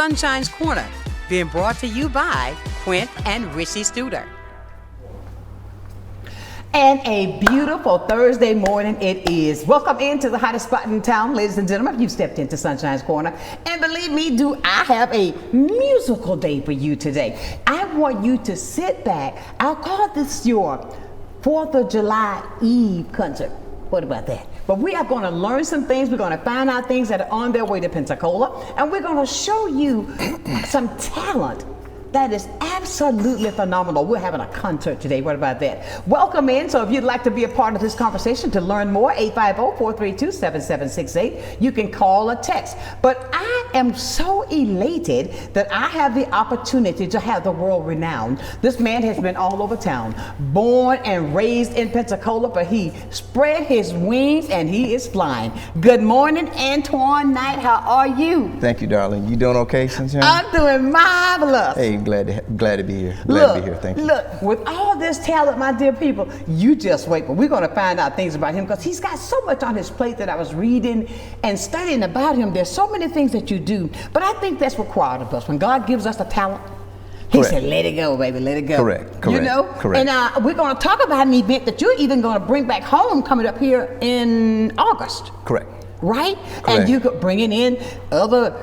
Sunshine's Corner, being brought to you by Quint and Richie Studer. And a beautiful Thursday morning it is. Welcome into the hottest spot in town, ladies and gentlemen. You've stepped into Sunshine's Corner. And believe me, do I have a musical day for you today. I want you to sit back. I'll call this your 4th of July Eve concert. What about that? But we are going to learn some things. We're going to find out things that are on their way to Pensacola. And we're going to show you some talent that is absolutely phenomenal. We're having a concert today. What about that? Welcome in. So if you'd like to be a part of this conversation, to learn more, 850-432-7768. You can call or text. But I am so elated that I have the opportunity to have the world renowned. This man has been all over town, born and raised in Pensacola, but he spread his wings and he is flying. Good morning, Antoine Knight. How are you? Thank you, darling. You doing okay, Sonshine? I'm doing marvelous. Hey, glad to be here. Glad to be here. Thank you. Look, with all this talent, my dear people, you just wait. But we're going to find out things about him because he's got so much on his plate that I was reading and studying about him. There's so many things that you do. But I think that's required of us. When God gives us the talent, He said, let it go, baby, let it go. Correct. You know? Correct. And we're going to talk about an event that you're even going to bring back home coming up here in August. Correct. Right? Correct. And you could bringing in other,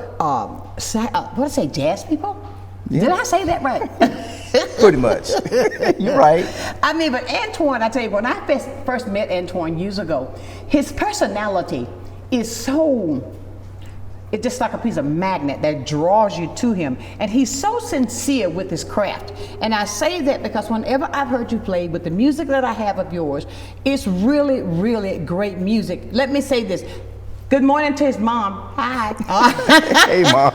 jazz people? Yeah. Did I say that right? Pretty much. You're right. I mean, but Antoine, I tell you, when I first met Antoine years ago, his personality is so, it's just like a piece of magnet that draws you to him. And he's so sincere with his craft. And I say that because whenever I've heard you play with the music that I have of yours, it's really, really great music. Let me say this. Good morning to his mom. Hi. Hey, Mom.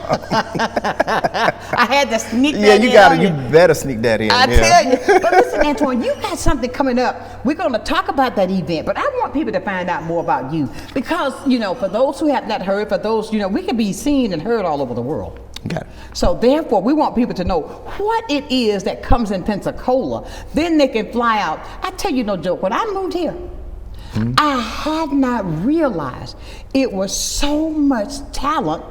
I had to sneak that in. Yeah, you got it. You better sneak that in. I tell you. But listen, Antoine, you got something coming up. We're going to talk about that event, but I want people to find out more about you because, you know, for those who have not heard, for those, you know, we can be seen and heard all over the world. Got it. So therefore, we want people to know what it is that comes in Pensacola. Then they can fly out. I tell you no joke. When I moved here, I had not realized it was so much talent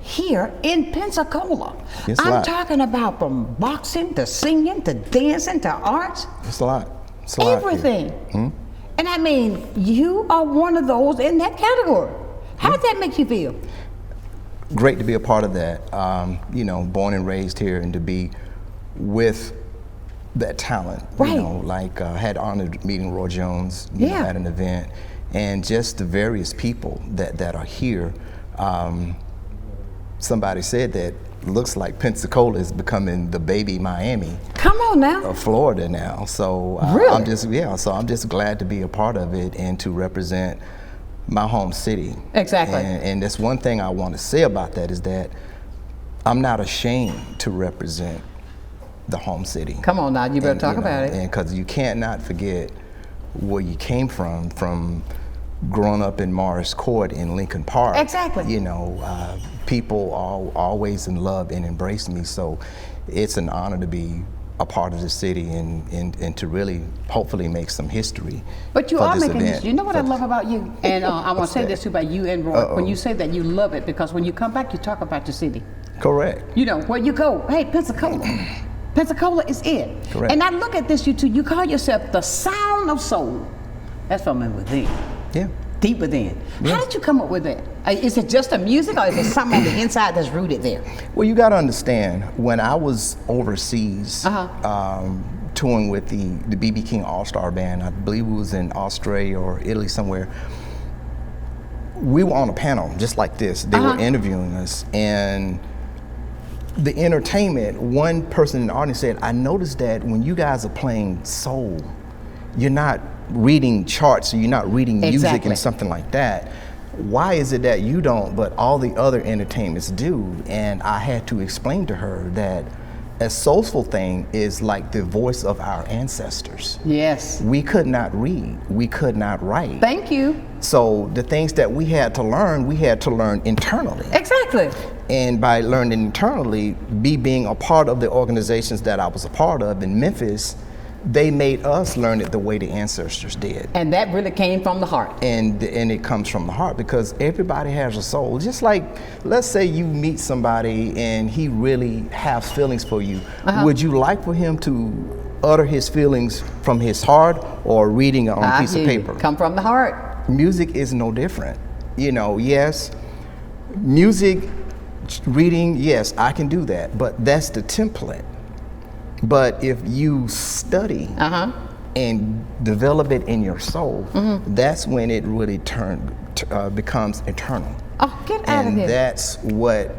here in Pensacola. I'm talking about from boxing to singing to dancing to arts. It's a lot. It's a everything. lot. And I mean, you are one of those in that category. How does that make you feel? Great to be a part of that. You know, born and raised here, and to be with that talent, right. You know, like had honored meeting Roy Jones you know, at an event, and just the various people that are here. Somebody said that looks like Pensacola is becoming the baby Miami. Come on now. Of Florida now. So really? I'm just glad to be a part of it and to represent my home city. Exactly. And that's one thing I want to say about that is that I'm not ashamed to represent the home city. Come on now, you better talk about it. And because you can't not forget where you came from growing up in Morris Court in Lincoln Park. Exactly. You know, people are always in love and embrace me. So it's an honor to be a part of the city and to really hopefully make some history. But you are making history. You know what I love that? about you? And I want to say this too about you and Roy. When you say that you love it, because when you come back, you talk about your city. Correct. You know, where you go, hey, Pensacola. Pensacola is it. Correct. And I look at this, you two, you call yourself the sound of soul. That's from within. Yeah. Deep within. Yeah. How did you come up with that? Is it just a music or is it something on the inside that's rooted there? Well, you got to understand, when I was overseas touring with the B.B. King All-Star Band, I believe it was in Australia or Italy somewhere, we were on a panel just like this. They were interviewing us, and the entertainment, one person in the audience said, I noticed that when you guys are playing soul, you're not reading charts, or you're not reading music and something like that. Why is it that you don't, but all the other entertainments do? And I had to explain to her that a soulful thing is like the voice of our ancestors. Yes. We could not read, we could not write. Thank you. So the things that we had to learn internally. Exactly. And by learning internally, being a part of the organizations that I was a part of in Memphis, they made us learn it the way the ancestors did. And that really came from the heart. And it comes from the heart, because everybody has a soul. Just like, let's say you meet somebody and he really has feelings for you. Would you like for him to utter his feelings from his heart or reading it on a piece of paper? Come from the heart. Music is no different. You know, yes, music, reading, yes, I can do that, but that's the template. But if you study and develop it in your soul, that's when it really becomes eternal. Oh, get out of here. And that's what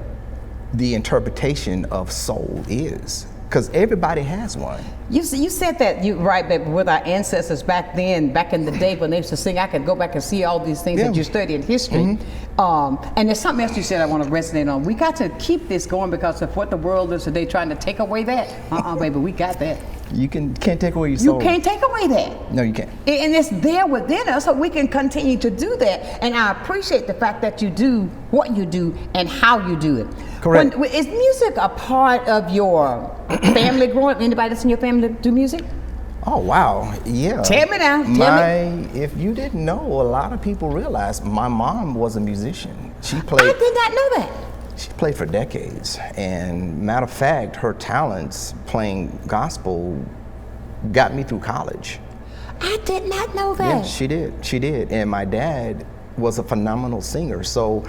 the interpretation of soul is. Because everybody has one. You said that, right, that with our ancestors back then, back in the day when they used to sing, I could go back and see all these things that you study in history. And there's something else you said I want to resonate on. We got to keep this going because of what the world is today, trying to take away that. Baby, we got that. You can't take away your soul. You can't take away that. No, you can't. And it's there within us, so we can continue to do that. And I appreciate the fact that you do what you do and how you do it. Correct. Is music a part of your family growing up? Anybody that's in your family do music? Oh, wow. Yeah. Tell me now. If you didn't know, a lot of people realize my mom was a musician. She played. I did not know that. She played for decades, and matter of fact, her talents playing gospel got me through college. I did not know that. Yeah, she did. She did. And my dad was a phenomenal singer. So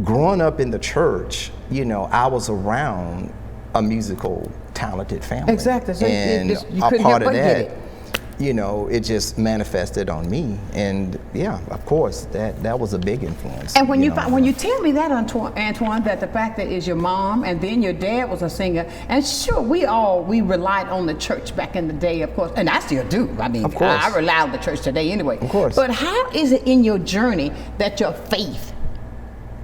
growing up in the church, you know, I was around a musical, talented family. Exactly. So and you a couldn't part help of but get that, it. you know, it just manifested on me. And yeah, of course, that was a big influence. And when you tell me that, Antoine, that the fact that is your mom and then your dad was a singer, and sure, we relied on the church back in the day, of course, and I still do. I mean, of course. I rely on the church today anyway. Of course. But how is it in your journey that your faith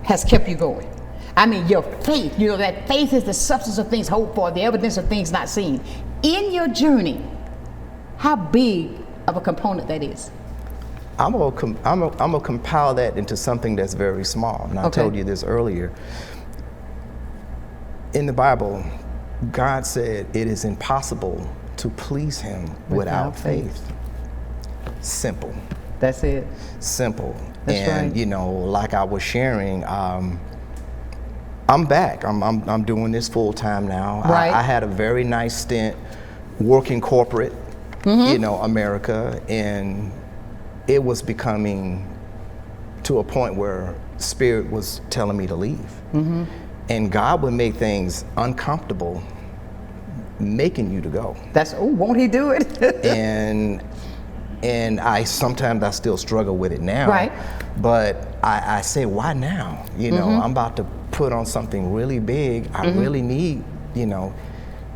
has kept you going? I mean, your faith, you know, that faith is the substance of things hoped for, the evidence of things not seen. In your journey, how big of a component that is? I'm gonna compile that into something that's very small. And I told you this earlier. In the Bible, God said it is impossible to please Him without faith. Simple. That's it. Simple. That's and right. you know, like I was sharing, I'm back. I'm doing this full time now. Right. I had a very nice stint working corporate, you know, America, and it was becoming to a point where Spirit was telling me to leave. And God would make things uncomfortable, making you to go. Won't He do it? and I sometimes I still struggle with it now. Right. But I say, why now? You know, I'm about to put on something really big. I really need, you know,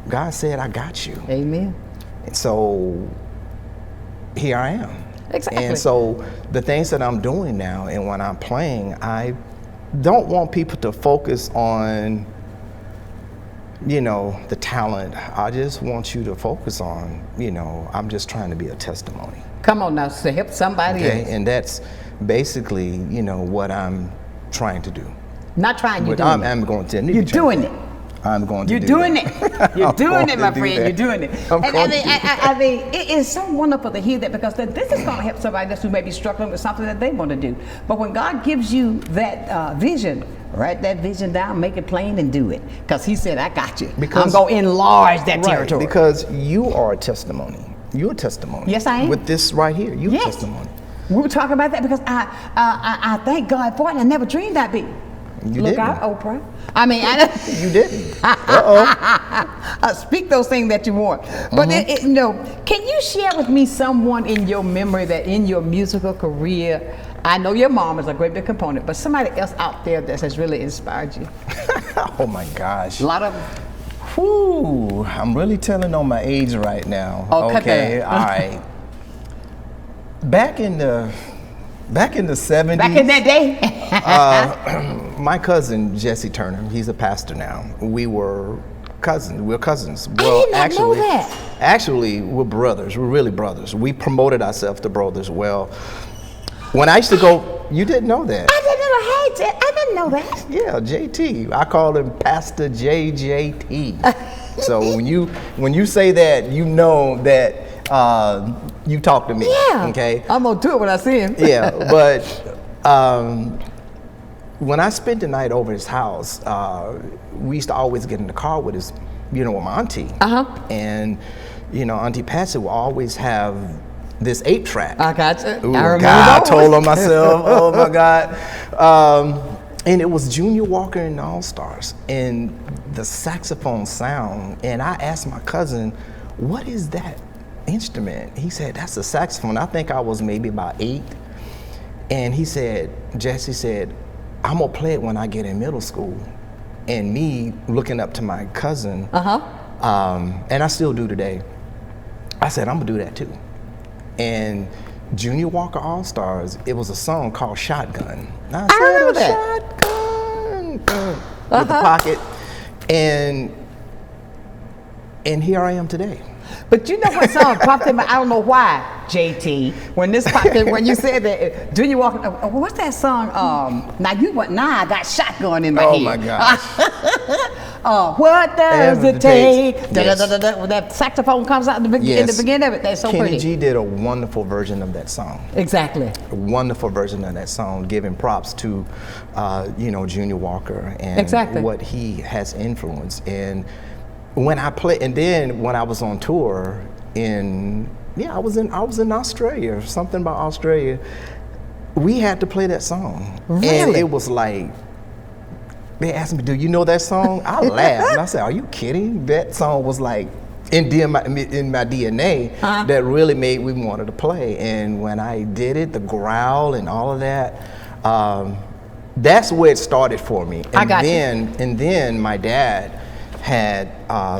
God said, I got you. Amen. And so here I am. Exactly. And so the things that I'm doing now and when I'm playing, I don't want people to focus on, you know, the talent. I just want you to focus on, you know, I'm just trying to be a testimony. Come on now, so help somebody else. And that's basically, you know, what I'm trying to do. Not trying, you're doing I'm going to. You're doing it. I'm going to You're do doing that. it. You're doing it, to my do friend. that. You're doing it. I mean, it is so wonderful to hear that because this is going to help somebody else who may be struggling with something that they want to do. But when God gives you that vision, write that vision down, make it plain, and do it. Because He said, I got you. I'm going to enlarge that territory. Because you are a testimony. You're a testimony. Yes, I am. With this right here, you're a testimony. We were talking about that because I thank God for it, and I never dreamed I'd be. You Look didn't. out, Oprah. I mean, You didn't. Uh-oh. Speak those things that you want. But you know, can you share with me someone in your memory that in your musical career, I know your mom is a great big component, but somebody else out there that has really inspired you? Oh my gosh. A lot of them. Whew, I'm really telling on my age right now. Oh, cut okay, that. all right. Back in the 70s. Back in that day. My cousin Jesse Turner, he's a pastor now. We were cousins. We're cousins. Well, I did not know that. Actually, we're brothers. We're really brothers. We promoted ourselves to brothers. Well, when I used to go, you didn't know that. I didn't know that. Yeah, JT. I call him Pastor JJT. So when you say that, you know that you talk to me. Yeah. Okay. I'm gonna do it when I see him. Yeah, but when I spent the night over his house, we used to always get in the car with his, with my auntie. And, Auntie Patsy will always have this 8-track. I got you. Ooh, I remember God, I those. told on myself. Oh my God. And it was Junior Walker and the All-Stars, and the saxophone sound. And I asked my cousin, "What is that instrument?" He said, "That's a saxophone." I think I was maybe about 8. And he said, Jesse said, "I'm gonna play it when I get in middle school." And me looking up to my cousin, and I still do today, I said, "I'm gonna do that too." And Junior Walker All-Stars, it was a song called Shotgun. I remember that. Shotgun with the pocket. And here I am today. But you know what song popped in my, I don't know why, JT, when this popped in, when you said that, Junior Walker, what's that song? Now I got Shotgun in my head. Oh my gosh. What does it take? Yes. That saxophone comes out in the beginning of it. That's so Kenny pretty. G did a wonderful version of that song. Exactly. A wonderful version of that song, giving props to, Junior Walker and what he has influenced. And when I play, and then when I was on tour I was in Australia, something about Australia. We had to play that song, Really? and it was like they asked me, "Do you know that song?" I laughed and I said, "Are you kidding?" That song was like in my DNA that really made me wanted to play. And when I did it, the growl and all of that. That's where it started for me. And then my dad had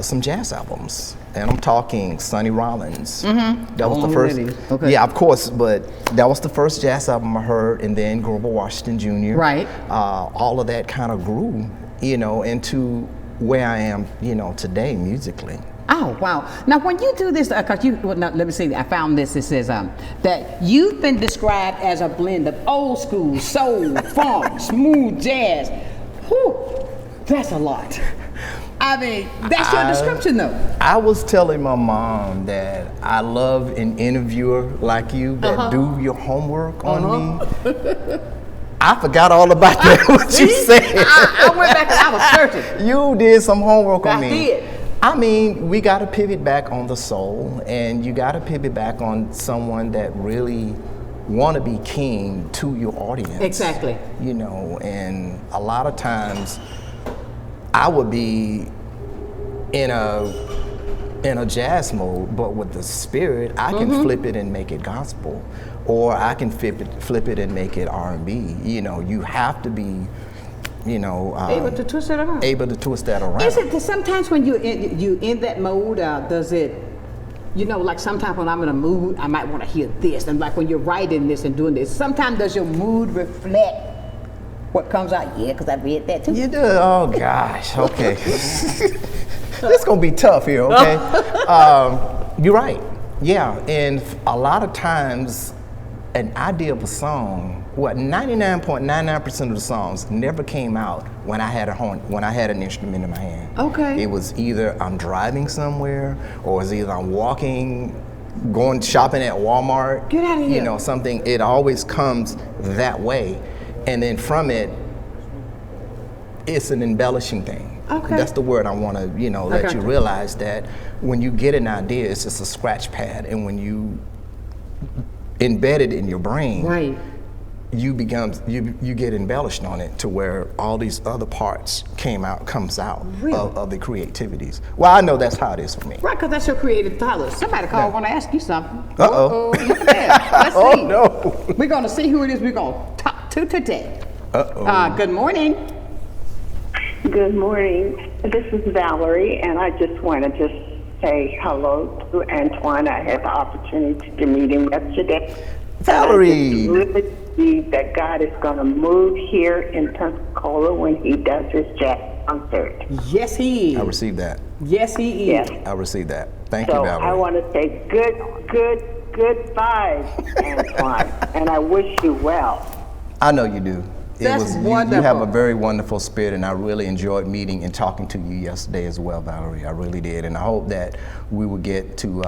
some jazz albums, and I'm talking Sonny Rollins. That was the first. Okay. Yeah, of course, but that was the first jazz album I heard, and then Grover Washington Jr. Right. All of that kind of grew, into where I am, today musically. Oh, wow. Now, when you do this, because let me see, I found this, it says that you've been described as a blend of old school, soul, funk, smooth jazz. Whew, that's a lot. I mean, that's your description, though. I was telling my mom that I love an interviewer like you that do your homework on me. I forgot all about that, what you said. I went back and I was searching. You did some homework on me. I did. I mean, we got to pivot back on the soul, and you got to pivot back on someone that really want to be king to your audience. Exactly. And a lot of times I would be in a jazz mode, but with the spirit, I can flip it and make it gospel, or I can flip it and make it R&B. You have to be, able to twist it around. Able to twist that around. Is it sometimes when you in that mode? Does it? Like sometimes when I'm in a mood, I might want to hear this, and like when you're writing this and doing this, sometimes does your mood reflect what comes out? Yeah, because I read that too. You do? Oh gosh. Okay. This gonna be tough here. Okay. You're right. Yeah, and a lot of times, an idea of a song, 99.99% of the songs never came out when I had an instrument in my hand. Okay. It was either I'm driving somewhere, or it's either I'm walking, going shopping at Walmart. Get out of here. Something. It always comes that way, and then from it, it's an embellishing thing. Okay. That's the word I want to, let you realize that when you get an idea, it's just a scratch pad, and when you embed it in your brain, right, you get embellished on it to where all these other parts comes out really? of the creativities. Well, I know that's how it is for me. Right, because that's your creative talent. Somebody called, want to ask you something. Uh-oh. Look at that. Let's see. Oh no. We're going to see who it is we're going to talk to today. Good morning. Good morning. This is Valerie, and I just want to say hello to Antoine. I had the opportunity to meet him yesterday. Valerie. I really believe that God is going to move here in Pensacola when he does his jazz concert. Yes, he is. I received that. Yes, he is. Yes. I received that. Thank So you, Valerie. I want to say good vibes, Antoine, and I wish you well. I know you do. That's you wonderful. have a very wonderful spirit, and I really enjoyed meeting and talking to you yesterday as well, Valerie. I really did, and I hope that we will get to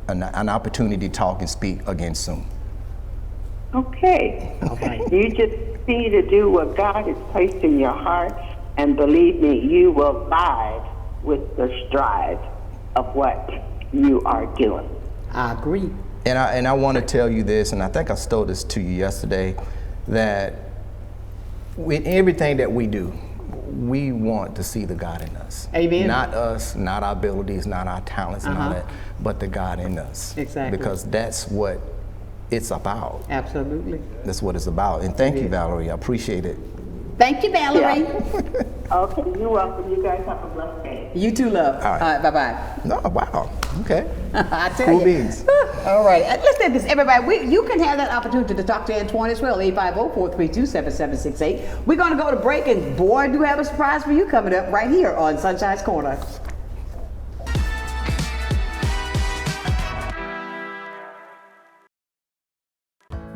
an opportunity to talk and speak again soon. Okay. You just see to do what God has placed in your heart, and believe me, you will abide with the stride of what you are doing. I agree. And I want to tell you this, and I think I stole this to you yesterday, that with everything that we do, we want to see the God in us. Amen. Not us, not our abilities, not our talents and all that, but the God in us. Exactly. Because that's what it's about. Absolutely. That's what it's about. And thank you, Valerie. I appreciate it. Thank you, Valerie. Okay, you're welcome. You guys have a blessed day. You too, love. All right. Bye-bye. No, wow. Okay. I tell Cool you. beans. All right. Let's do this, everybody. You can have that opportunity to talk to Antoine as well. 850-432-7768. We're going to go to break, and boy, I do have a surprise for you coming up right here on Sunshine's Corner.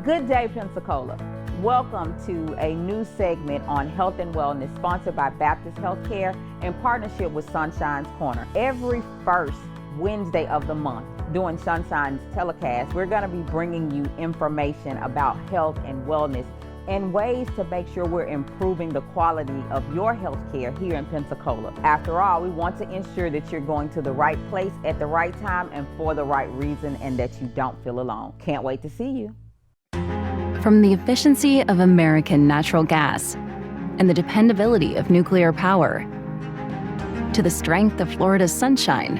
Good day, Pensacola. Welcome to a new segment on health and wellness sponsored by Baptist Healthcare in partnership with Sunshine's Corner. Every first Wednesday of the month during Sunshine's telecast, we're going to be bringing you information about health and wellness and ways to make sure we're improving the quality of your health care here in Pensacola. After all, we want to ensure that you're going to the right place at the right time and for the right reason, and that you don't feel alone. Can't wait to see you. From the efficiency of American natural gas and the dependability of nuclear power, to the strength of Florida's sunshine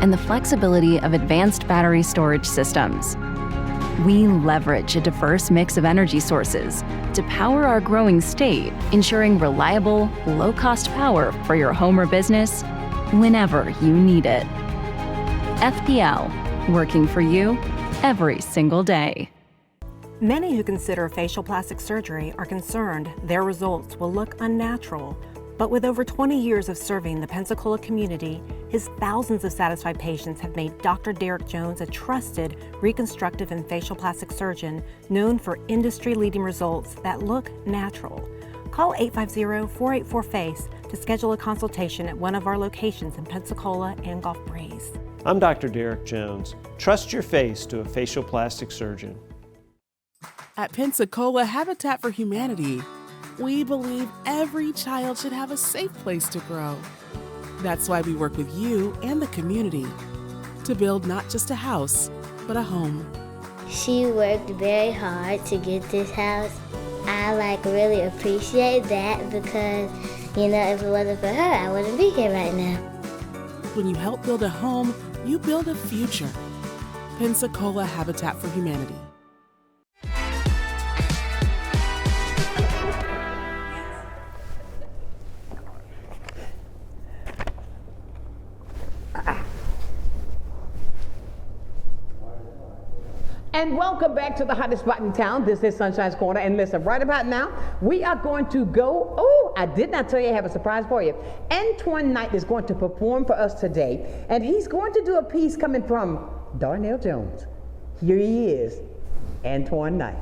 and the flexibility of advanced battery storage systems, we leverage a diverse mix of energy sources to power our growing state, ensuring reliable, low-cost power for your home or business whenever you need it. FPL, working for you every single day. Many who consider facial plastic surgery are concerned their results will look unnatural. But with over 20 years of serving the Pensacola community, his thousands of satisfied patients have made Dr. Derek Jones a trusted reconstructive and facial plastic surgeon known for industry-leading results that look natural. Call 850-484-FACE to schedule a consultation at one of our locations in Pensacola and Gulf Breeze. I'm Dr. Derek Jones. Trust your face to a facial plastic surgeon. At Pensacola Habitat for Humanity, we believe every child should have a safe place to grow. That's why we work with you and the community to build not just a house, but a home. She worked very hard to get this house. I really appreciate that because, if it wasn't for her, I wouldn't be here right now. When you help build a home, you build a future. Pensacola Habitat for Humanity. And welcome back to the hottest spot in town. This is Sunshine's Corner. And listen, right about now, we are going to go. Oh, I did not tell you I have a surprise for you. Antoine Knight is going to perform for us today. And he's going to do a piece coming from Darnell Jones. Here he is, Antoine Knight.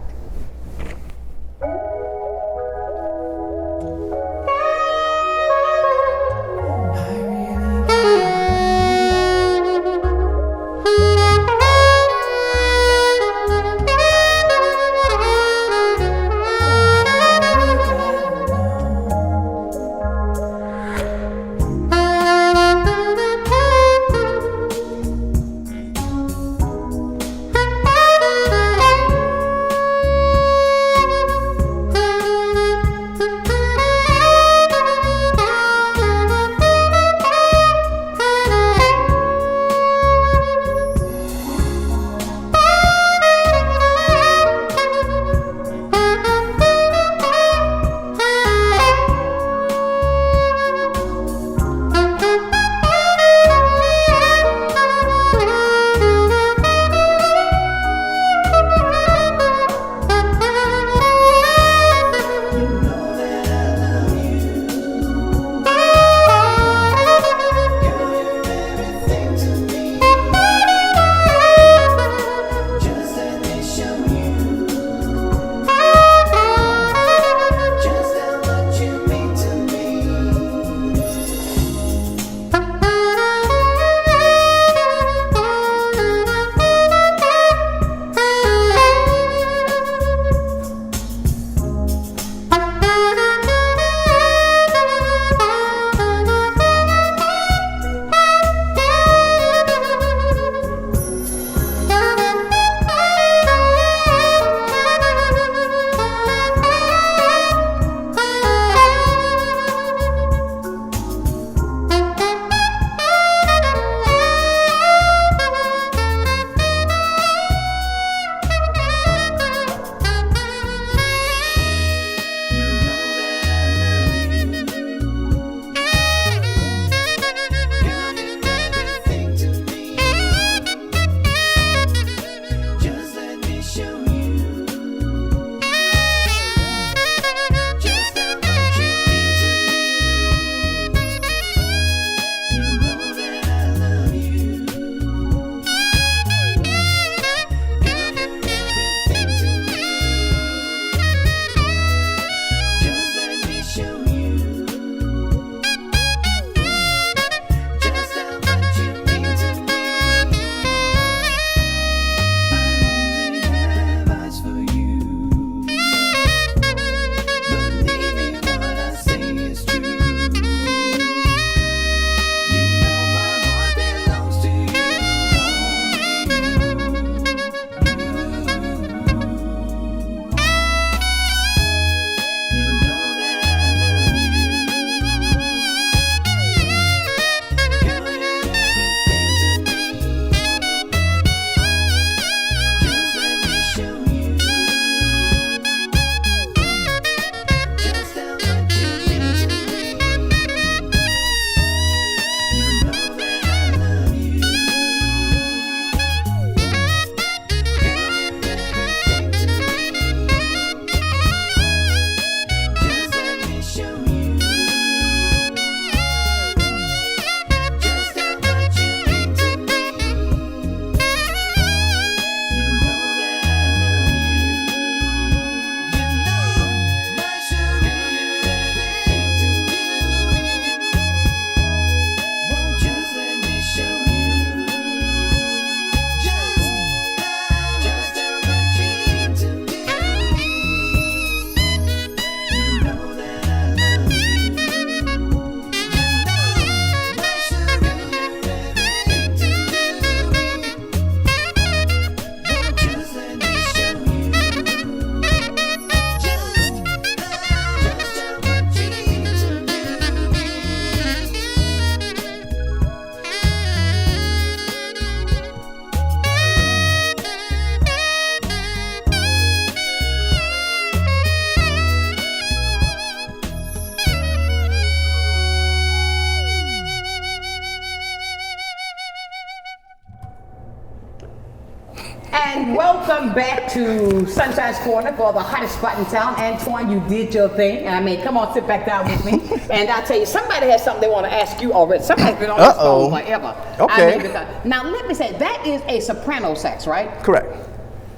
And welcome back to Sunshine's Corner for the hottest spot in town. Antoine, you did your thing. I mean, come on, sit back down with me. And I'll tell you, somebody has something they want to ask you already. Somebody's been on this phone forever. Okay. I mean, now, let me say, that is a soprano sax, right? Correct.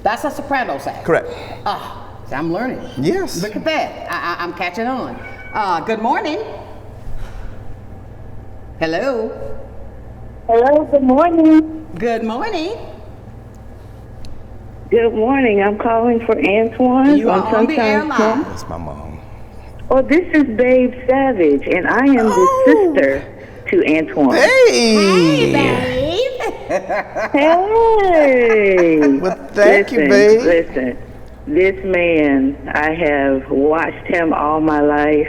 That's a soprano sax. Correct. So I'm learning. Yes. Look at that. I'm catching on. Good morning. Hello. Hello, good morning. Good morning. Good morning. I'm calling for Antoine. You are on the air line. That's my mom. Oh, this is Babe Savage, and I am the sister to Antoine. Hey! Babe. Hey! Well, thank you, babe. Listen, this man, I have watched him all my life.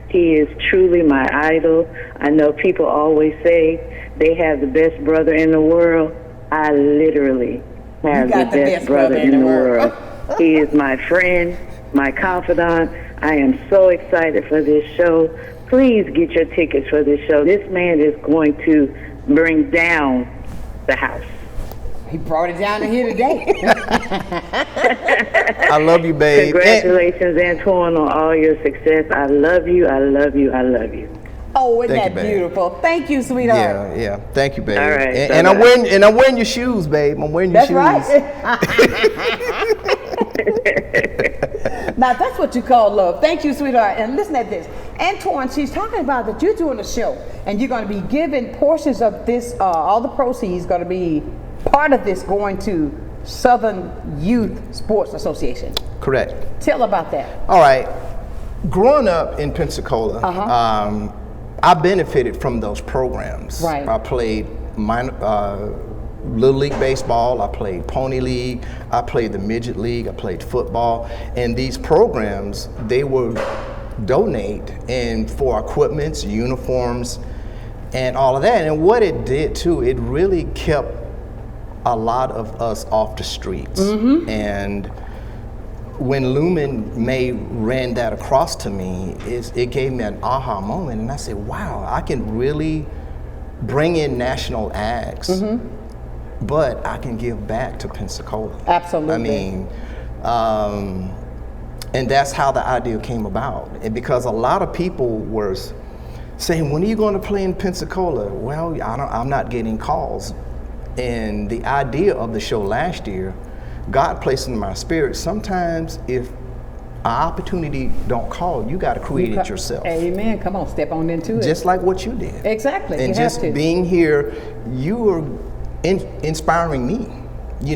He is truly my idol. I know people always say they have the best brother in the world. I literally have the best brother in the world. He is my friend, my confidant. I am so excited for this show. Please get your tickets for this show. This man is going to bring down the house. He brought it down to here today. I love you, babe. Congratulations, Antoine, on all your success. I love you, I love you, I love you. Oh, isn't that beautiful? Thank you, sweetheart. Yeah. Thank you, babe. All right. And I'm wearing your shoes, babe. I'm wearing your shoes. That's right. Now, that's what you call love. Thank you, sweetheart. And listen at this. Antoine, she's talking about that you're doing a show, and you're going to be giving portions of this, all the proceeds going to be part of this going to Southern Youth Sports Association. Correct. Tell about that. All right. Growing up in Pensacola, I benefited from those programs. Right. I played Little League Baseball, I played Pony League, I played the Midget League, I played football. And these programs, they would donate for equipments, uniforms, and all of that. And what it did too, it really kept a lot of us off the streets. And when Lumen May ran that across to me, it gave me an aha moment, and I said, wow, I can really bring in national acts, but I can give back to Pensacola. Absolutely. I mean, and that's how the idea came about. And because a lot of people were saying, when are you going to play in Pensacola? Well, I'm not getting calls. And the idea of the show last year, God placed in my spirit, sometimes if an opportunity don't call, you got to create it yourself. Amen. Come on, step on into it. Just like what you did. Exactly. And just being here, you are inspiring me,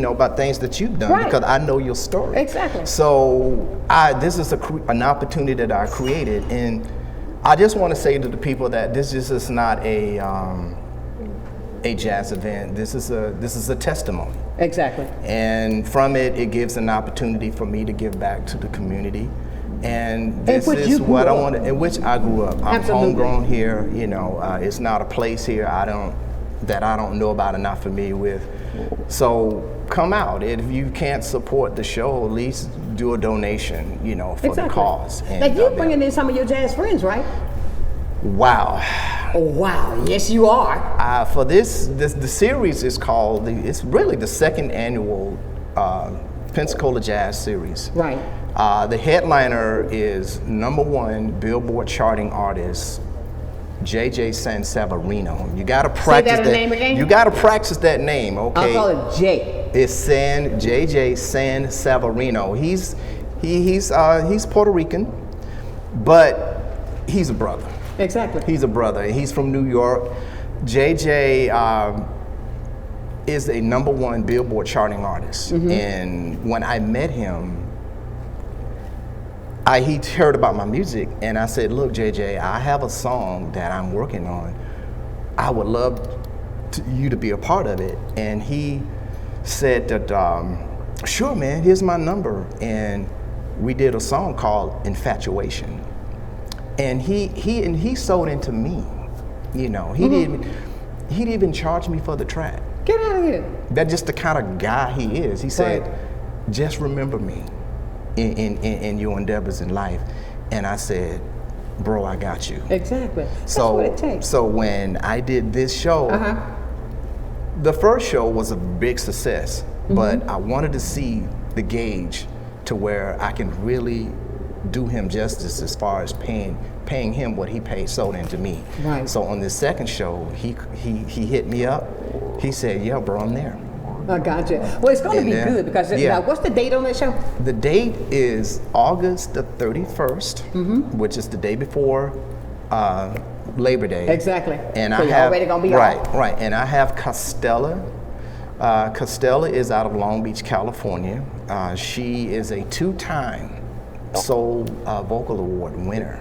about things that you've done, because I know your story. Exactly. So this is an opportunity that I created, and I just want to say to the people that this is not a jazz event. This is a testimony. Exactly. And from it gives an opportunity for me to give back to the community. And this is what I want, in which I grew up. I'm homegrown here. It's not a place here I don't know about and not familiar with. So come out. If you can't support the show, at least do a donation, for the cause. And now you're bringing in some of your jazz friends, right? Wow. Oh, wow. Yes, you are. For the series is called, it's really the second annual Pensacola Jazz Series. Right. The headliner is #1 Billboard charting artist, J.J. Sanseverino. You got to practice Say that name again? You got to practice that name, okay? I'll call it J. It's J.J. Sanseverino. He's Puerto Rican, but he's a brother. Exactly. He's a brother. He's from New York. JJ is a #1 Billboard charting artist. And when I met him, he heard about my music, and I said, look, JJ, I have a song that I'm working on. I would love you to be a part of it. And he said that, sure, man, here's my number. And we did a song called Infatuation. And he sold into me, He didn't even charge me for the track. Get out of here. That's just the kind of guy he is. He said, just remember me in your endeavors in life. And I said, bro, I got you. Exactly. That's what it takes. So when I did this show, the first show was a big success. but I wanted to see the gauge to where I can really do him justice as far as paying him what he sold into me. Right. So on this second show, he hit me up. He said, "Yeah, bro, I'm there." I gotcha. Well, it's going to be good because now, what's the date on that show? The date is August the 31st, which is the day before Labor Day. Exactly. And so I you're have already going to be right. And I have Costella. Costella is out of Long Beach, California. She is a 2-time Soul Vocal Award winner.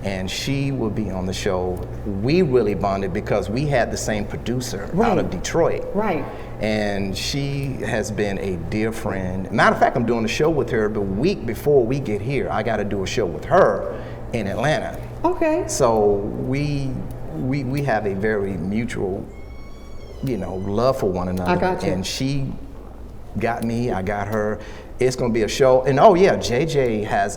And she will be on the show. We really bonded because we had the same producer out of Detroit. Right. And she has been a dear friend. Matter of fact, I'm doing a show with her the week before we get here. I got to do a show with her in Atlanta. Okay. So we have a very mutual, love for one another. I got you. And she got me, I got her. It's going to be a show. And oh yeah, JJ has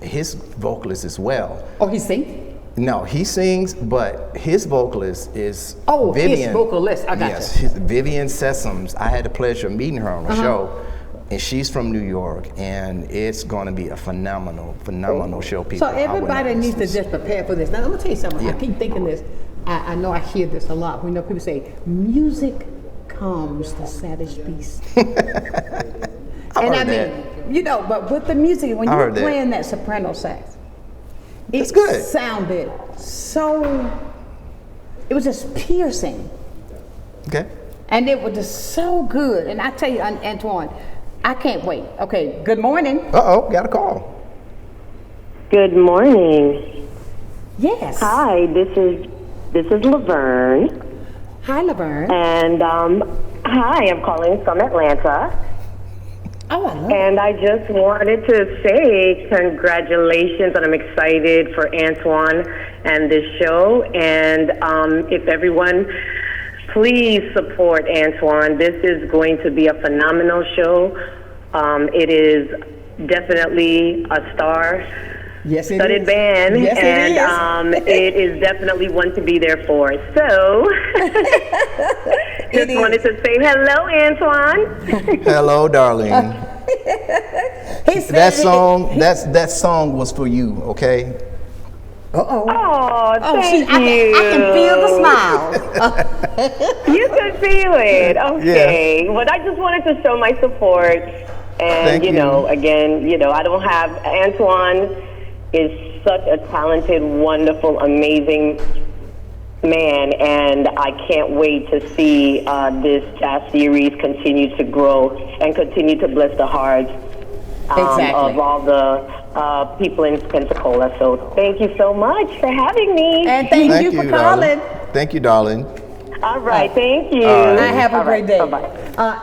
his vocalist as well. Oh, he sings? No, he sings, but his vocalist is Vivian. His vocalist, I got you. Vivian Sessoms. I had the pleasure of meeting her on the show. And she's from New York, and it's going to be a phenomenal show. People, so everybody needs to just prepare for this. Now, let me tell you something. I keep thinking this. I know I hear this a lot. We know people say, music calms the savage beast. But with the music, when you were playing that soprano sax, it sounded so, it was just piercing. Okay. And it was just so good. And I tell you, Antoine, I can't wait. Okay, good morning. Uh-oh, got a call. Good morning. Yes. Hi, this is Laverne. Hi, Laverne. And hi, I'm calling from Atlanta. Oh, I love And I just wanted to say congratulations, and I'm excited for Antoine and this show. And if everyone, please support Antoine. This is going to be a phenomenal show. It is definitely a star-studded band, and it is definitely one to be there for. So, just wanted to say hello, Antoine. Hello, darling. That song was for you, okay? Oh, thank you. I can feel the smile. You can feel it. Okay. Well, I just wanted to show my support. And, again, I don't have, Antoine is such a talented, wonderful, amazing man. And I can't wait to see this jazz series continue to grow and continue to bless the hearts of all the people in Pensacola. So thank you so much for having me. And thank you for calling. Thank you, darling. All right, thank you. I have a great day. Bye-bye.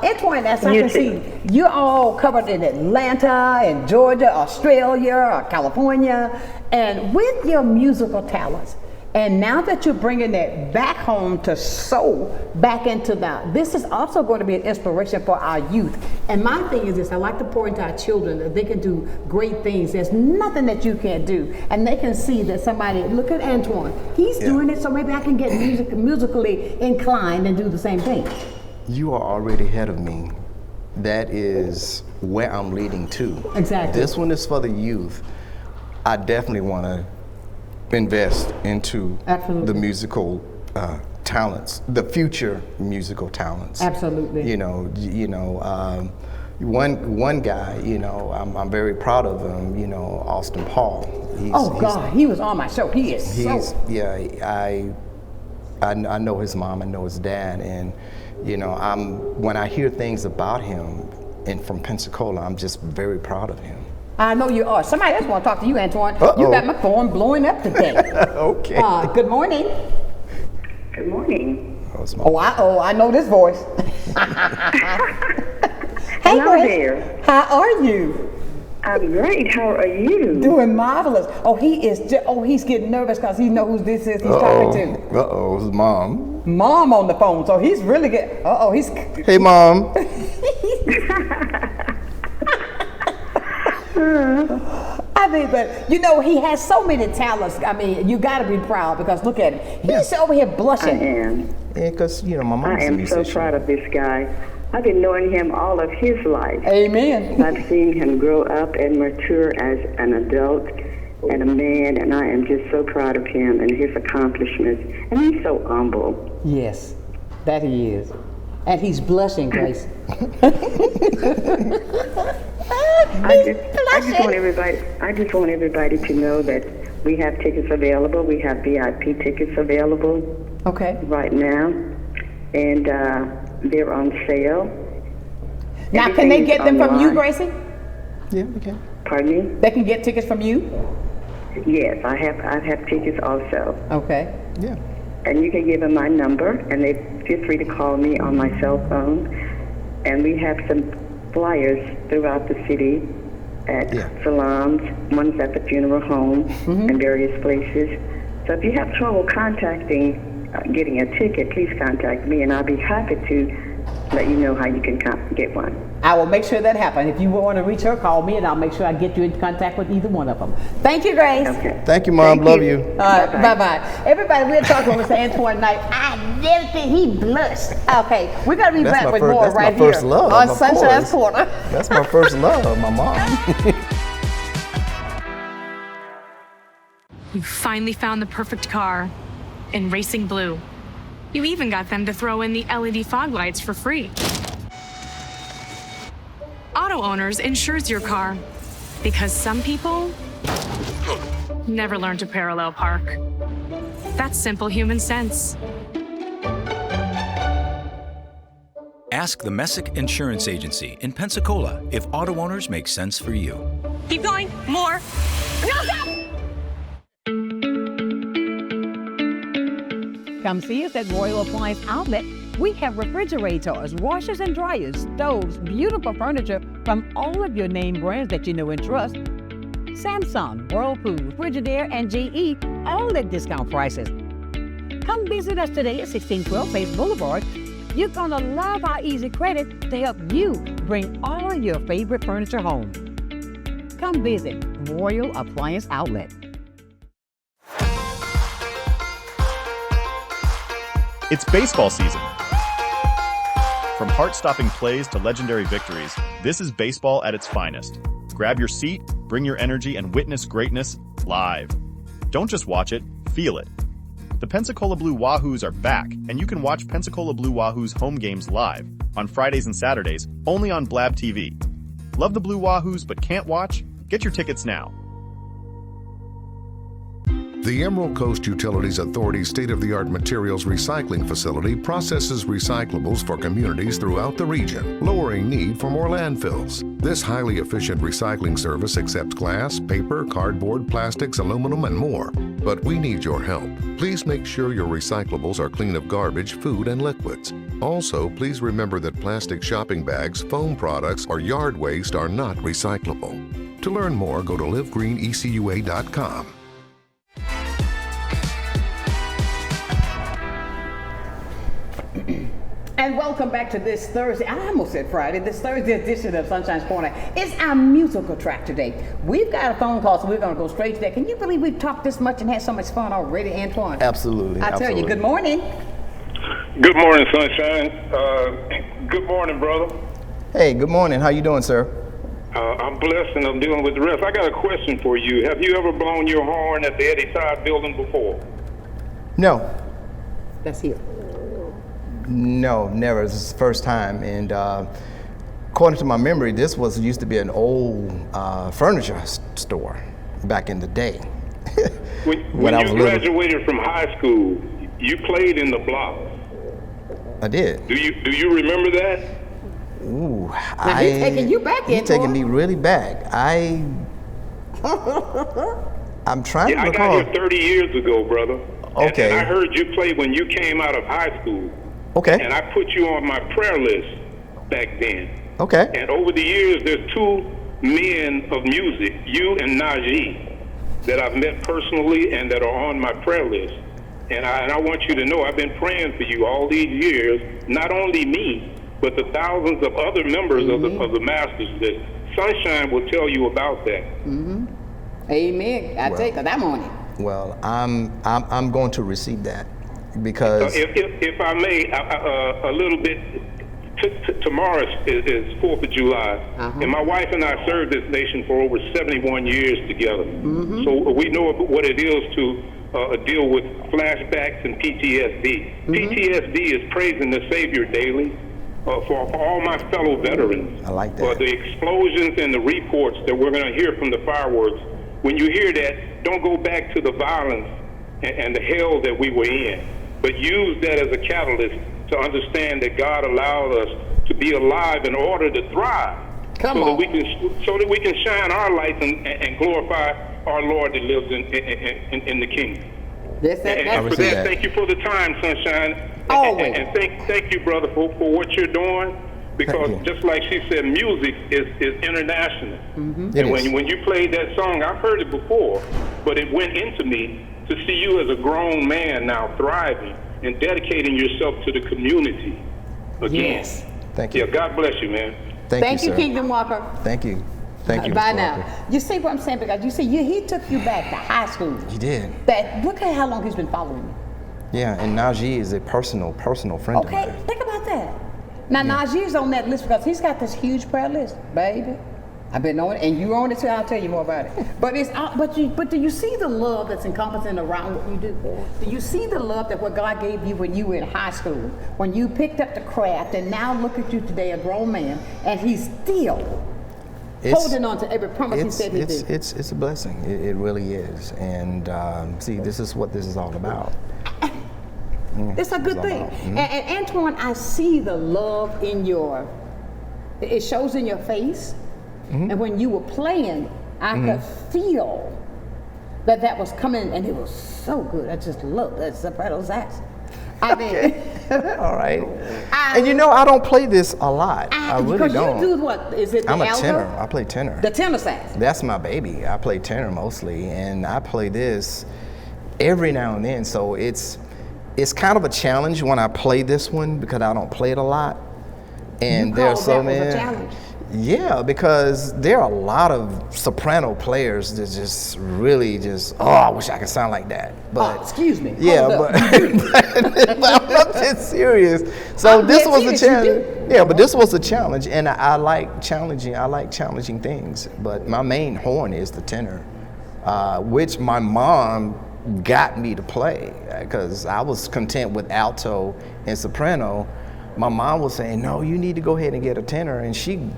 Antoine, as I can see, you're all covered in Atlanta and Georgia, Australia, California, and with your musical talents. And now that you're bringing that back home to soul, back into this is also going to be an inspiration for our youth. And my thing is this, I like to pour into our children that they can do great things. There's nothing that you can't do. And they can see that somebody, look at Antoine, he's doing it, so maybe I can get musically inclined and do the same thing. You are already ahead of me. That is where I'm leading to. Exactly. This one is for the youth. I definitely want to invest into the musical talents, the future musical talents. Absolutely. One guy, I'm very proud of him. Austin Paul. He was on my show. He is. I know his mom. I know his dad, and when I hear things about him and from Pensacola, I'm just very proud of him. I know you are. Somebody else want to talk to you, Antoine. You got my phone blowing up today. Okay. Good morning. Good morning. I know this voice. Hey, hello there. How are you? I'm great. How are you? Doing marvelous. He's getting nervous because he knows who this is he's talking to. His mom. Mom on the phone, so he's really good. He's. Hey, Mom. But he has so many talents. You got to be proud because look at him. He's over here blushing. I am. Yeah, because my mom's I a am musician. so proud of this guy. I've been knowing him all of his life. Amen. I've seen him grow up and mature as an adult and a man, and I am just so proud of him and his accomplishments. And he's so humble. Yes, that he is. And he's blushing, Grace. I just want everybody to know that we have tickets available. We have VIP tickets available. Okay. Right now, and they're on sale. Now, can they get them from you, Gracie? Yeah, we can. Pardon me? They can get tickets from you? Yes, I have tickets also. Okay. Yeah. And you can give them my number, and they feel free to call me on my cell phone. And we have some flyers throughout the city at salons, one's at the funeral home, and various places. So if you have trouble getting a ticket, please contact me, and I'll be happy to let you know how you can get one. I will make sure that happens. If you want to reach her, call me, and I'll make sure I get you in contact with either one of them. Thank you, Grace. Okay. Thank you, Mom. Love you. Bye-bye. Everybody, we're talking with Mr. Antoine Knight. I never think he blushed. Okay, we're going to be back with more right here on Sunshine's Corner. That's my first love, my mom. You finally found the perfect car in racing blue. You even got them to throw in the LED fog lights for free. Auto Owners insures your car because some people never learn to parallel park. That's simple human sense. Ask the Messick Insurance Agency in Pensacola if Auto Owners make sense for you. Keep going. More. No, stop! Come see us at Royal Appliance Outlet. We have refrigerators, washers and dryers, stoves, beautiful furniture from all of your name brands that you know and trust. Samsung, Whirlpool, Frigidaire, and GE, all at discount prices. Come visit us today at 1612 Face Boulevard. You're gonna love our easy credit to help you bring all of your favorite furniture home. Come visit Royal Appliance Outlet. It's baseball season. From heart-stopping plays to legendary victories, this is baseball at its finest. Grab your seat, bring your energy, and witness greatness live. Don't just watch it, feel it. The Pensacola Blue Wahoos are back, and you can watch Pensacola Blue Wahoos home games live on Fridays and Saturdays, only on Blab TV. Love the Blue Wahoos but can't watch? Get your tickets now. The Emerald Coast Utilities Authority's state-of-the-art materials recycling facility processes recyclables for communities throughout the region, lowering need for more landfills. This highly efficient recycling service accepts glass, paper, cardboard, plastics, aluminum, and more. But we need your help. Please make sure your recyclables are clean of garbage, food, and liquids. Also, please remember that plastic shopping bags, foam products, or yard waste are not recyclable. To learn more, go to livegreenecua.com. And welcome back to this Thursday, I almost said Friday, this Thursday edition of Sunshine's Corner. It's our musical track today. We've got a phone call, so we're going to go straight to that. Can you believe we've talked this much and had so much fun already, Antoine? Absolutely. I tell you, good morning. Good morning, Sunshine. Good morning, brother. Hey, good morning. How you doing, sir? I'm blessed and I'm dealing with the rest. I got a question for you. Have you ever blown your horn at the Eddie Side building before? No. That's here. No, never. This is the first time. And according to my memory, this used to be an old furniture store back in the day. When you graduated from high school, you played in the block. I did. Do you remember that? Ooh, now he's taking you back, He's taking me really back. I'm trying to recall. I got here 30 years ago, brother. Okay. And I heard you play when you came out of high school. Okay. And I put you on my prayer list back then. Okay. And over the years, there's two men of music, you and Najee, that I've met personally and that are on my prayer list. And I want you to know I've been praying for you all these years, not only me, but the thousands of other members of the Masters. That Sunshine will tell you about that. Amen. I take it. I'm on it. Well, I'm going to receive that because if I may, a little bit Tomorrow is 4th of July, and my wife and I served this nation for over 71 years together. So we know what it is to deal with flashbacks and PTSD. PTSD is praising the Savior daily for all my fellow veterans. I like that. The explosions and the reports that we're going to hear from the fireworks, when you hear that, don't go back to the violence and the hell that we were in, but use that as a catalyst to understand that God allowed us to be alive in order to thrive. So that we can shine our lights and glorify our Lord that lives in the kingdom. And for that, thank you for the time, Sonshine. And thank you, brother, for what you're doing. Because just like she said, music is international. And when you played that song, I've heard it before, but it went into me to see you as a grown man now thriving and dedicating yourself to the community again. Yes. Thank you. Yeah, God bless you, man. Thank you, Kingdom Walker. Thank you. Thank you, Bye Mr. now. Walker. You see what I'm saying? Because you see, he took you back to high school. He did. Look at how long he's been following you. Yeah, and Najee is a personal friend of mine. Okay, think about that. Now, Najee's on that list because he's got this huge prayer list, baby. I've been on it, and you on it too. I'll tell you more about it. But but do you see the love that's encompassing around what you do? Do you see the love that what God gave you when you were in high school, when you picked up the craft, and now look at you today, a grown man, and he's still holding on to every promise he said he'd do. It's a blessing. It really is. And see, this is what this is all about. It's a good thing. And Antoine, I see the love in it shows in your face. And when you were playing, I could feel that was coming, and it was so good. I just love that soprano sax. I mean, all right. And you know, I don't play this a lot. I really don't. Because you do what? Is it the I'm a alto? tenor. I play tenor. The tenor sax. That's my baby. I play tenor mostly, and I play this every now and then. So it's kind of a challenge when I play this one because I don't play it a lot. And there's so many. A challenge. Yeah, because there are a lot of soprano players that just really I wish I could sound like that. But excuse me. Yeah, but I'm not that serious. So this was a challenge. Yeah, but this was a challenge, and I like challenging. I like challenging things. But my main horn is the tenor, which my mom got me to play because I was content with alto and soprano. My mom was saying, "No, you need to go ahead and get a tenor," and she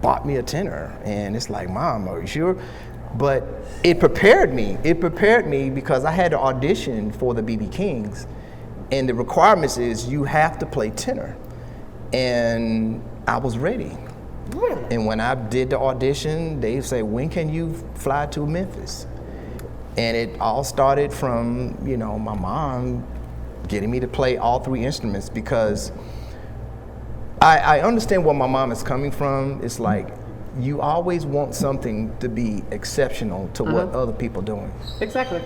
bought me a tenor, and it's like, Mom, are you sure? But it prepared me. It prepared me because I had to audition for the BB Kings, and the requirements is you have to play tenor, and I was ready. Really? And when I did the audition, they say, when can you fly to Memphis? And it all started from, my mom getting me to play all three instruments because I understand where my mom is coming from. It's like you always want something to be exceptional to what other people are doing. Exactly.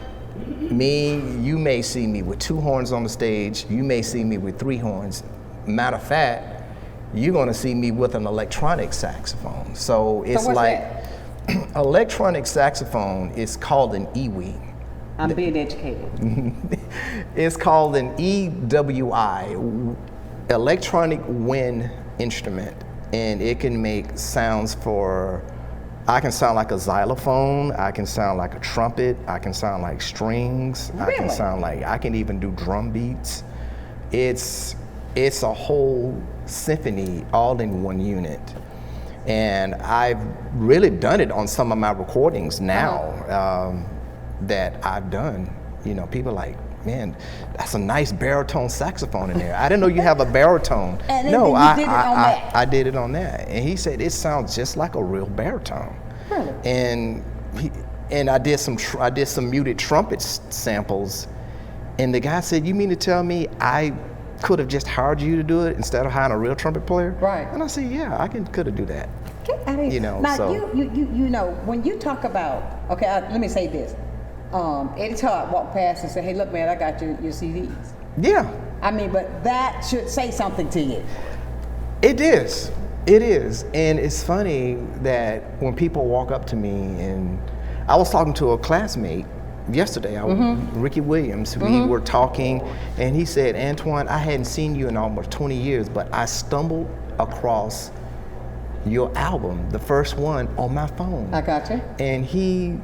You may see me with 2 horns on the stage. You may see me with 3 horns. Matter of fact, you're going to see me with an electronic saxophone. So it's electronic saxophone is called an EWI. I'm being educated. It's called an EWI. Electronic wind instrument, and it can make sounds I can sound like a xylophone, I can sound like a trumpet, I can sound like strings, Really? I can even do drum beats. It's a whole symphony all in one unit. And I've really done it on some of my recordings now that I've done. People are like, man, that's a nice baritone saxophone in there. I didn't know you have a baritone. And no, I did it on that. I did it on that. And he said, it sounds just like a real baritone. Really? And I did some muted trumpet samples. And the guy said, you mean to tell me I could have just hired you to do it instead of hiring a real trumpet player? Right. And I said, yeah, I could have do that. Now, when you talk about, let me say this. Eddie Todd walked past and said, hey, look, man, I got your CDs. Yeah. I mean, but that should say something to you. It is. It is. And it's funny that when people walk up to me, and I was talking to a classmate yesterday, Ricky Williams, we were talking, and he said, Antoine, I hadn't seen you in almost 20 years, but I stumbled across your album, the first one, on my phone. I got you. And he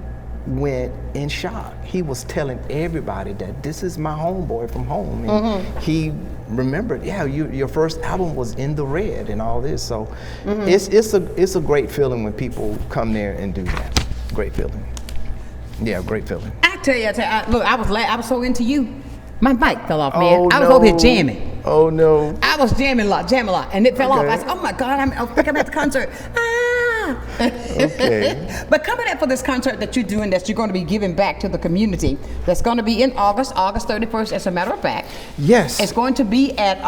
went in shock. He was telling everybody that this is my homeboy from home. And he remembered, yeah, your first album was in the red and all this. So it's a great feeling when people come there and do that. Great feeling. Yeah, great feeling. I tell you, look, I was so into you. My mic fell off, man. I was over here jamming. Oh no. I was jamming a lot, and it fell off. I said, oh my God, I think I'm at the concert. Okay. But coming up for this concert that you're doing, that you're going to be giving back to the community, that's going to be in August 31st, as a matter of fact. Yes. It's going to be at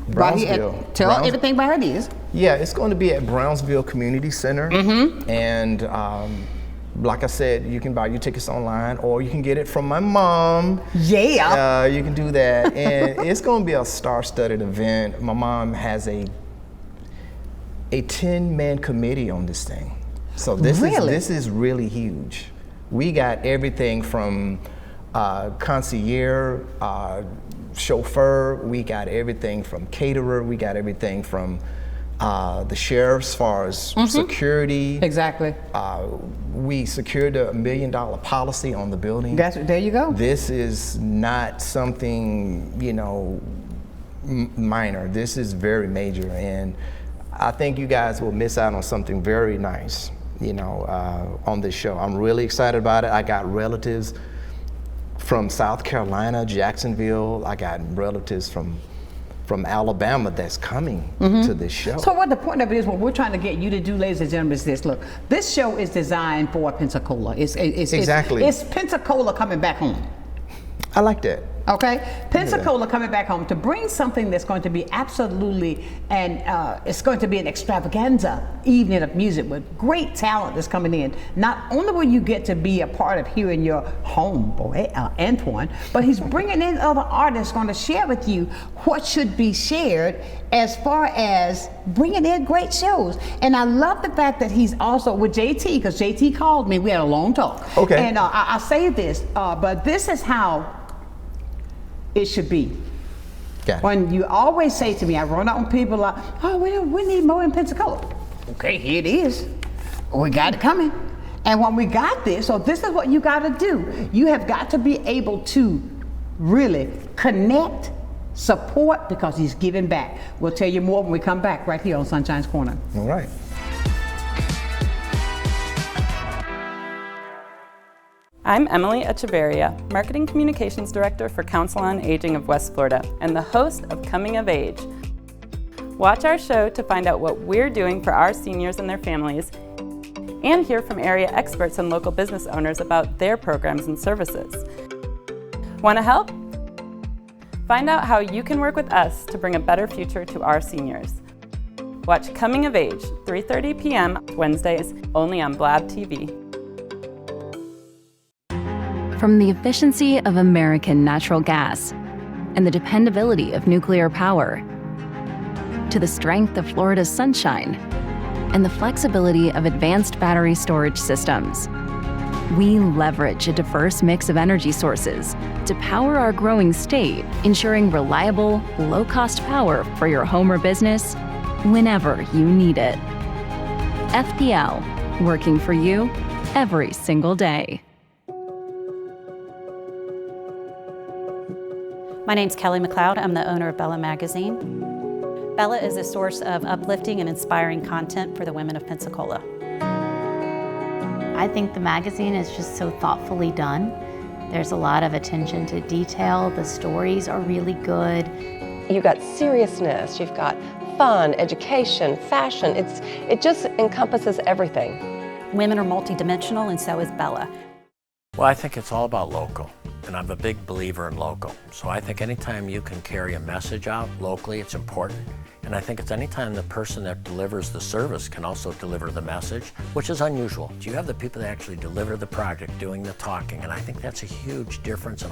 Brownsville. Tell everything about it is. Yeah, it's going to be at Brownsville Community Center. And like I said, you can buy your tickets online, or you can get it from my mom. Yeah. You can do that. And it's going to be a star-studded event. My mom has a 10-man committee on this thing. So this is really huge. We got everything from concierge, chauffeur, we got everything from caterer, we got everything from the sheriff as far as security. Exactly. We secured a $1 million policy on the building. There you go. This is not something, minor. This is very major, and I think you guys will miss out on something very nice, on this show. I'm really excited about it. I got relatives from South Carolina, Jacksonville. I got relatives from Alabama that's coming to this show. So what the point of it is, what we're trying to get you to do, ladies and gentlemen, is this. Look, this show is designed for Pensacola. Exactly. It's Pensacola coming back home. I like that. Okay, Pensacola coming back home to bring something that's going to be absolutely, and it's going to be an extravaganza evening of music with great talent that's coming in. Not only will you get to be a part of hearing your homeboy, Antoine, but he's bringing in other artists going to share with you what should be shared as far as bringing in great shows. And I love the fact that he's also with JT, because JT called me, we had a long talk. Okay. And I say this, but this is how it should be. When you always say to me, I run out on people like, oh, we need more in Pensacola. Okay, here it is. We got it coming. And when we got this, so this is what you got to do. You have got to be able to really connect, support, because he's giving back. We'll tell you more when we come back right here on Sunshine's Corner. All right. I'm Emily Echeverria, Marketing Communications Director for Council on Aging of West Florida and the host of Coming of Age. Watch our show to find out what we're doing for our seniors and their families, and hear from area experts and local business owners about their programs and services. Want to help? Find out how you can work with us to bring a better future to our seniors. Watch Coming of Age, 3:30 p.m. Wednesdays, only on Blab TV. From the efficiency of American natural gas and the dependability of nuclear power, to the strength of Florida's sunshine and the flexibility of advanced battery storage systems, we leverage a diverse mix of energy sources to power our growing state, ensuring reliable, low-cost power for your home or business whenever you need it. FPL, working for you every single day. My name's Kelly McLeod. I'm the owner of Bella Magazine. Bella is a source of uplifting and inspiring content for the women of Pensacola. I think the magazine is just so thoughtfully done. There's a lot of attention to detail. The stories are really good. You've got seriousness, you've got fun, education, fashion. It just encompasses everything. Women are multidimensional, and so is Bella. Well, I think it's all about local, and I'm a big believer in local. So I think anytime you can carry a message out locally, it's important. And I think it's anytime the person that delivers the service can also deliver the message, which is unusual. You have the people that actually deliver the project doing the talking, and I think that's a huge difference, and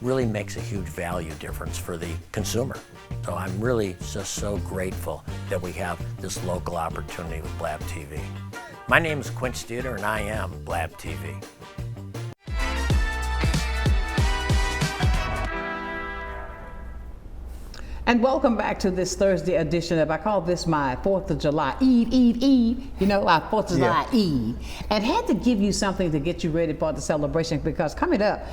really makes a huge value difference for the consumer. So I'm really just so grateful that we have this local opportunity with Blab TV. My name is Quint Studer, and I am Blab TV. And welcome back to this Thursday edition of, I call this my 4th of July Eve. You know, our 4th of July Eve. And had to give you something to get you ready for the celebration, because coming up,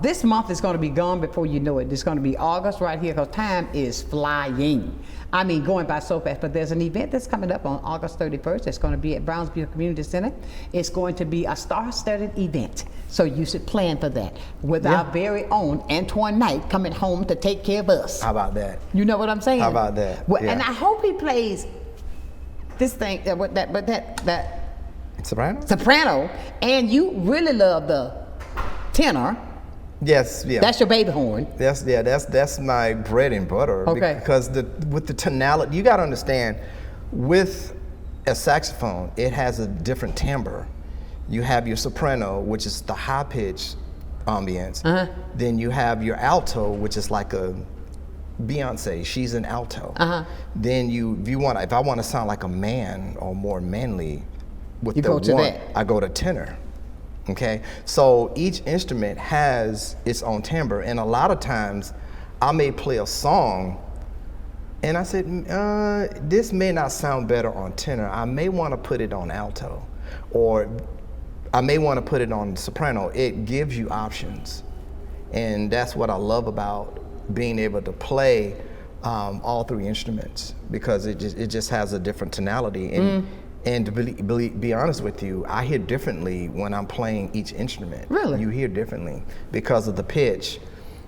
this month is going to be gone before you know it. It's going to be August right here, because time is flying. I mean, going by so fast. But there's an event that's coming up on August 31st. It's going to be at Brownsville Community Center. It's going to be a star-studded event. So you should plan for that with our very own Antoine Knight coming home to take care of us. How about that? You know what I'm saying? How about that? Well, and I hope he plays this thing, that soprano, and you really love the tenor. Yes, yeah. That's your baby horn. That's my bread and butter. Okay. Because with the tonality, you got to understand, with a saxophone, it has a different timbre. You have your soprano, which is the high pitch ambience. Then you have your alto, which is like a Beyonce. She's an alto. Then if I want to sound like a man or more manly, I go to tenor. Okay, so each instrument has its own timbre, and a lot of times I may play a song and I said, this may not sound better on tenor. I may want to put it on alto, or I may want to put it on soprano. It gives you options, and that's what I love about being able to play all three instruments, because it just has a different tonality. And to be honest with you, I hear differently when I'm playing each instrument. Really? You hear differently because of the pitch.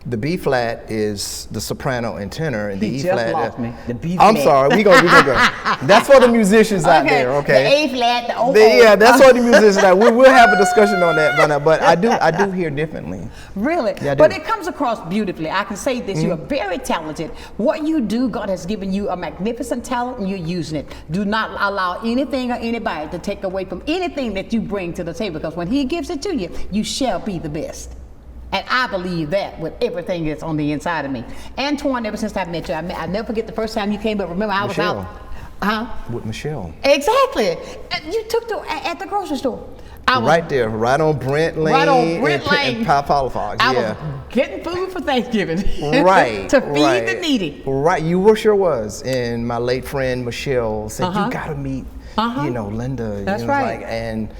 The B flat is the soprano and tenor, and the E flat. Lost me. The B flat. I'm sorry. We gonna go. That's for the musicians out there. Okay. The A flat. The O. Yeah, that's for the musicians. We'll have a discussion on that, but I do hear differently. Really? Yeah, I do. But it comes across beautifully. I can say this: you are very talented. What you do, God has given you a magnificent talent, and you're using it. Do not allow anything or anybody to take away from anything that you bring to the table, because when He gives it to you, you shall be the best. And I believe that with everything that's on the inside of me. Antoine, ever since I met you, I never forget the first time you came up. Remember, I was out. With Michelle. Exactly. You took at the grocery store. Right there, right on Brent Lane. Right on Brent Lane. And Palafox. I was getting food for Thanksgiving. Right. To feed the needy. Right, you sure was. And my late friend Michelle said, you gotta meet, Linda. That's right. And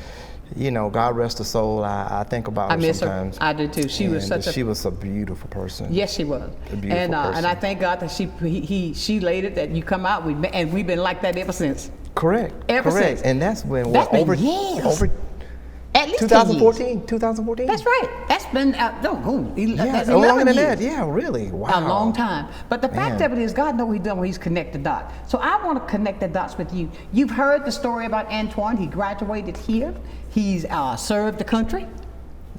God rest her soul. I think about her sometimes. I do too. She was a beautiful person. Yes, she was. A beautiful person. And I thank God that she laid it, that you come out, and we've been like that ever since. Correct. Ever since. And that's when over at least 2014. 2014. That's right. That's been that's longer than that. Yeah, really. Wow. A long time. But the fact of it is, God knows He's done when He's connected dots. So I want to connect the dots with you. You've heard the story about Antoine. He graduated here. He's served the country.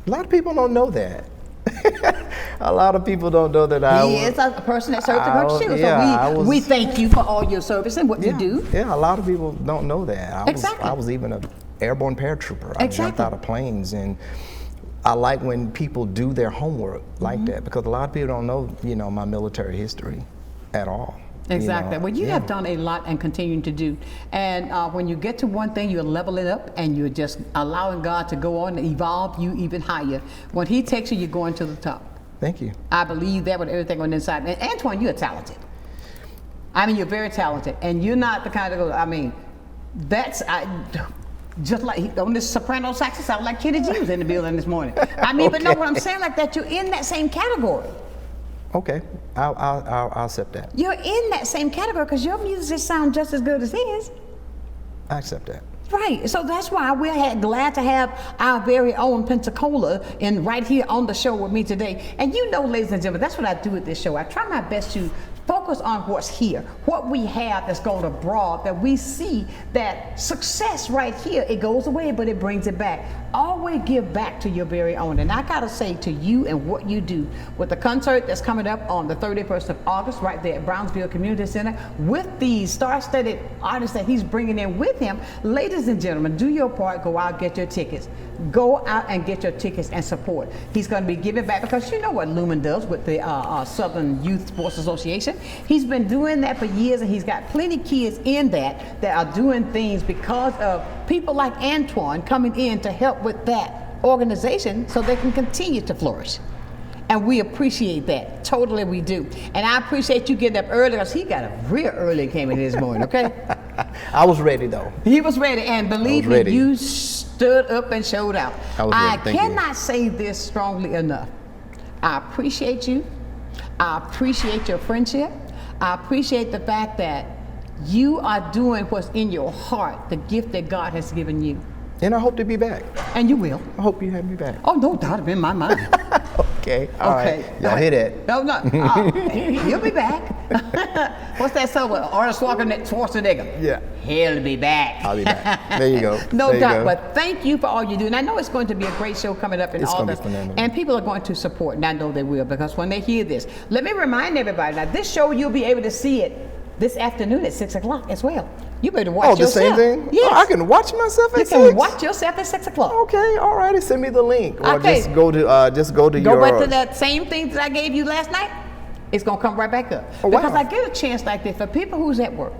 A lot of people don't know that. A lot of people don't know that He is a person that served the country too. So we thank you for all your service and what you do. Yeah, a lot of people don't know that. I was even an airborne paratrooper. I jumped out of planes, and I like when people do their homework like that, because a lot of people don't know, my military history at all. Exactly. Well, you have done a lot and continuing to do. And when you get to one thing, you're leveling up, and you're just allowing God to go on and evolve you even higher. When He takes you, you're going to the top. Thank you. I believe that with everything on the inside. And Antoine, you're talented. I mean, you're very talented, and you're not the kind of just like on this soprano sax, it sounded like Kenny G was in the building this morning. I mean, but know what I'm saying? Like that, you're in that same category. Okay, I'll accept that. You're in that same category because your music sounds just as good as his. I accept that. Right, so that's why we're glad to have our very own Pensacola right here on the show with me today. And ladies and gentlemen, that's what I do with this show. I try my best to focus on what's here, what we have that's going abroad, that we see that success right here, it goes away, but it brings it back. Always give back to your very own. And I gotta say to you and what you do with the concert that's coming up on the 31st of August right there at Brownsville Community Center with these star-studded artists that He's bringing in with Him. Ladies and gentlemen, do your part, go out, get your tickets. Go out and get your tickets and support. He's going to be giving back, because you know what Lumen does with the Southern Youth Sports Association. He's been doing that for years, and he's got plenty of kids in that are doing things because of people like Antoine coming in to help with that organization so they can continue to flourish. And we appreciate that. Totally we do. And I appreciate you getting up early because he got up real early and came in this morning, okay? I was ready though. He was ready, and believe me, you stood up and showed out. I cannot say this strongly enough. I appreciate you. I appreciate your friendship. I appreciate the fact that you are doing what's in your heart, the gift that God has given you. And I hope to be back. And you will. I hope you have me back. Oh, no doubt in my mind. Okay, all right. Y'all hear that? No. He'll be back. What's that song? Arnold Schwarzenegger. Yeah. He'll be back. I'll be back. There you go. No doubt. But thank you for all you do. And I know it's going to be a great show coming up in August. It's going to be phenomenal. And people are going to support, and I know they will, because when they hear this, let me remind everybody, now this show, you'll be able to see it this afternoon at 6 o'clock as well. You better watch yourself. Oh, the same thing? Yes. Oh, I can watch myself at 6? You can watch yourself at 6 o'clock. Okay, all righty. Send me the link. Or Okay. just go to your... Go back to that same thing that I gave you last night. It's going to come right back up. Oh, wow. Because I get a chance like this for people who's at work.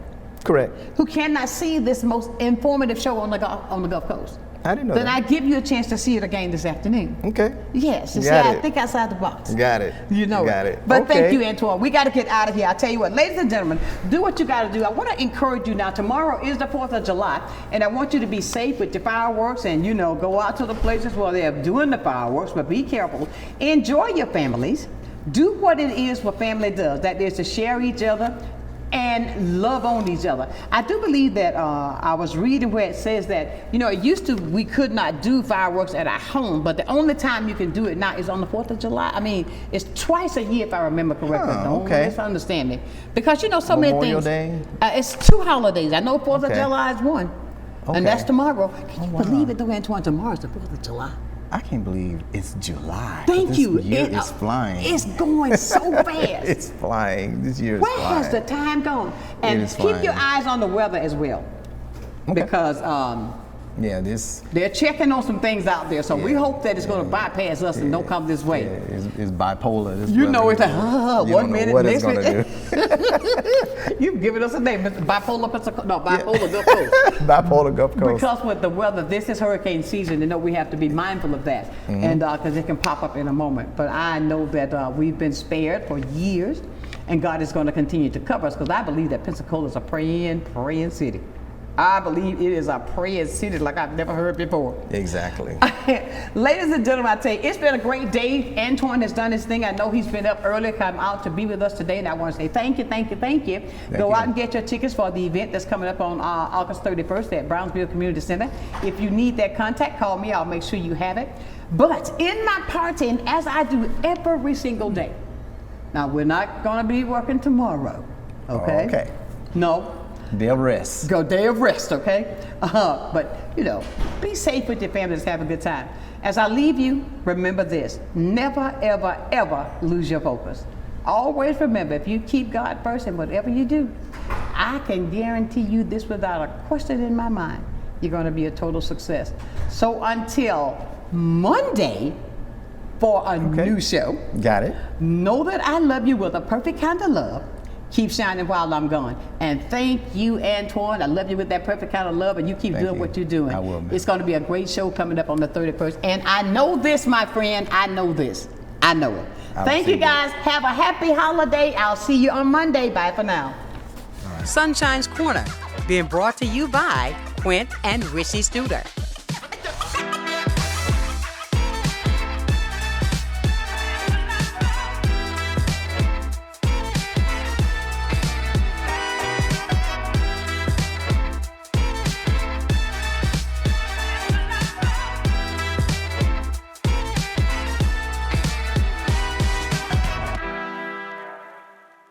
Correct. Who cannot see this most informative show on the Gulf Coast. I didn't know then that. I give you a chance to see it again this afternoon. Okay. Yes. You see, Got I it. think outside the box. Got it. You know Got it. it. But Okay. thank you, Antoine. We got to get out of here. I'll tell you what, ladies and gentlemen, do what you got to do. I want to encourage you now. Tomorrow is the 4th of July, and I want you to be safe with your fireworks and, go out to the places where they're doing the fireworks, but be careful. Enjoy your families. Do what it is what family does. That is to share each other and love on each other. I do believe that I was reading where it says that, it used to, we could not do fireworks at our home, but the only time you can do it now is on the 4th of July. I mean, it's twice a year if I remember correctly. Don't misunderstand me. Because so many Memorial things. Day? It's 2 holidays. I know 4th of July is one. Okay. And that's tomorrow. Can you believe it though, Antoine? Tomorrow's the 4th of July. I can't believe it's July. Thank you. This year is flying. It's going so fast. It's flying. This year is Where flying. has the time gone? And is keep flying. your eyes on the weather as well. Because they're checking on some things out there. So we hope that it's going to bypass us and don't come this way. It's bipolar. This It's weather. like, You one don't know minute, what next it's minute. gonna You've given us a name, bipolar Gulf Coast. Bipolar Gulf Coast. Because with the weather, this is hurricane season, and we have to be mindful of that, and because it can pop up in a moment. But I know that we've been spared for years, and God is going to continue to cover us, because I believe that Pensacola is a praying city. I believe it is a praying city like I've never heard before. Exactly. Ladies and gentlemen, I tell you, it's been a great day. Antoine has done his thing. I know he's been up early, come out to be with us today, and I want to say thank you. Go out and get your tickets for the event that's coming up on August 31st at Brownsville Community Center. If you need that contact, call me. I'll make sure you have it. But in my partying, as I do every single day, now we're not going to be working tomorrow, okay? Okay. No. Day of rest. Day of rest, okay? But, be safe with your families, have a good time. As I leave you, remember this. Never, ever, ever lose your focus. Always remember, if you keep God first in whatever you do, I can guarantee you this without a question in my mind, you're going to be a total success. So until Monday for a new show. Got it. Know that I love you with a perfect kind of love. Keep shining while I'm gone. And thank you, Antoine. I love you with that perfect kind of love, and you keep doing what you're doing. I will, man. It's going to be a great show coming up on the 31st. And I know this, my friend. I know this. I know it. Thank you, guys. Have a happy holiday. I'll see you on Monday. Bye for now. Sunshine's Corner, being brought to you by Quint and Richie Studer.